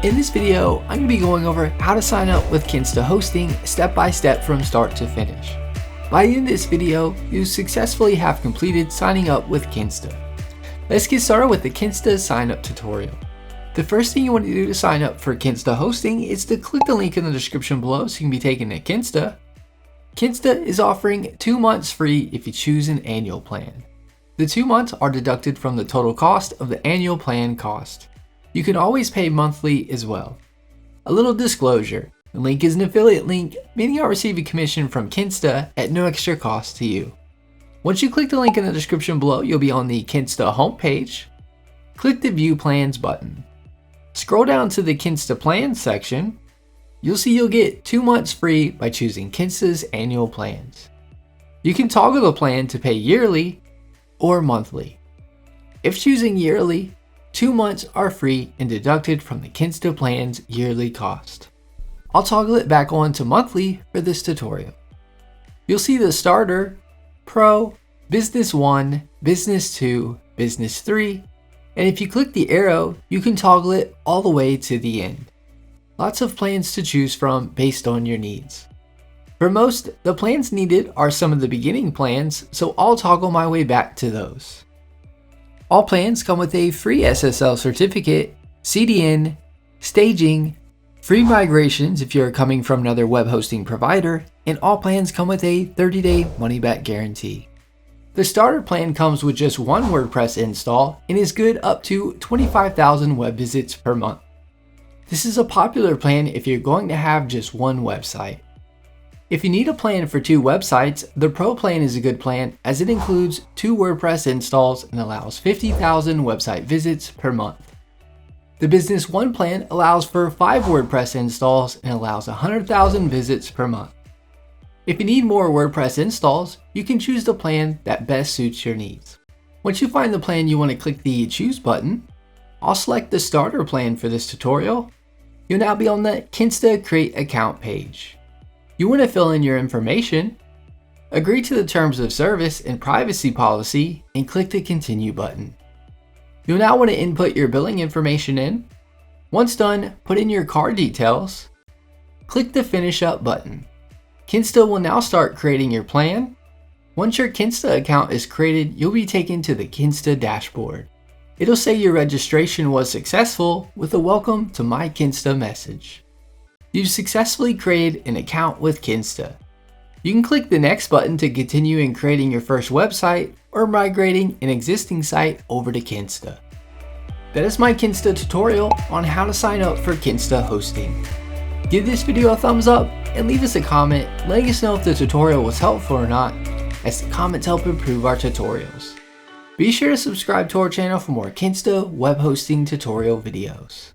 In this video, I'm going to be going over how to sign up with Kinsta Hosting step by step from start to finish. By the end of this video, you successfully have completed signing up with Kinsta. Let's get started with the Kinsta sign up tutorial. The first thing you want to do to sign up for Kinsta Hosting is to click the link in the description below so you can be taken to Kinsta. Kinsta is offering 2 months free if you choose an annual plan. The 2 months are deducted from the total cost of the annual plan cost. You can always pay monthly as well. A little disclosure, the link is an affiliate link, meaning I'll receive a commission from Kinsta at no extra cost to you. Once you click the link in the description below, you'll be on the Kinsta homepage. Click the View Plans button. Scroll down to the Kinsta Plans section. You'll see you'll get 2 months free by choosing Kinsta's annual plans. You can toggle the plan to pay yearly or monthly. If choosing yearly, 2 months are free and deducted from the Kinsta plan's yearly cost. I'll toggle it back on to monthly for this tutorial. You'll see the Starter, Pro, Business 1, Business 2, Business 3, and if you click the arrow, you can toggle it all the way to the end. Lots of plans to choose from based on your needs. For most, the plans needed are some of the beginning plans, so I'll toggle my way back to those. All plans come with a free SSL certificate, CDN, staging, free migrations if you're coming from another web hosting provider, and all plans come with a 30-day money-back guarantee. The starter plan comes with just one WordPress install and is good up to 25,000 web visits per month. This is a popular plan if you're going to have just one website. If you need a plan for 2 websites, the Pro plan is a good plan as it includes 2 WordPress installs and allows 50,000 website visits per month. The Business 1 plan allows for 5 WordPress installs and allows 100,000 visits per month. If you need more WordPress installs, you can choose the plan that best suits your needs. Once you find the plan you want to click the Choose button. I'll select the Starter plan for this tutorial. You'll now be on the Kinsta Create Account page. You want to fill in your information, agree to the terms of service and privacy policy, and click the Continue button. You'll now want to input your billing information in. Once done, put in your card details. Click the Finish Up button. Kinsta will now start creating your plan. Once your Kinsta account is created, you'll be taken to the Kinsta dashboard. It'll say your registration was successful with a Welcome to My Kinsta message. You've successfully created an account with Kinsta. You can click the Next button to continue in creating your first website or migrating an existing site over to Kinsta. That is my Kinsta tutorial on how to sign up for Kinsta Hosting. Give this video a thumbs up and leave us a comment letting us know if the tutorial was helpful or not, as the comments help improve our tutorials. Be sure to subscribe to our channel for more Kinsta web hosting tutorial videos.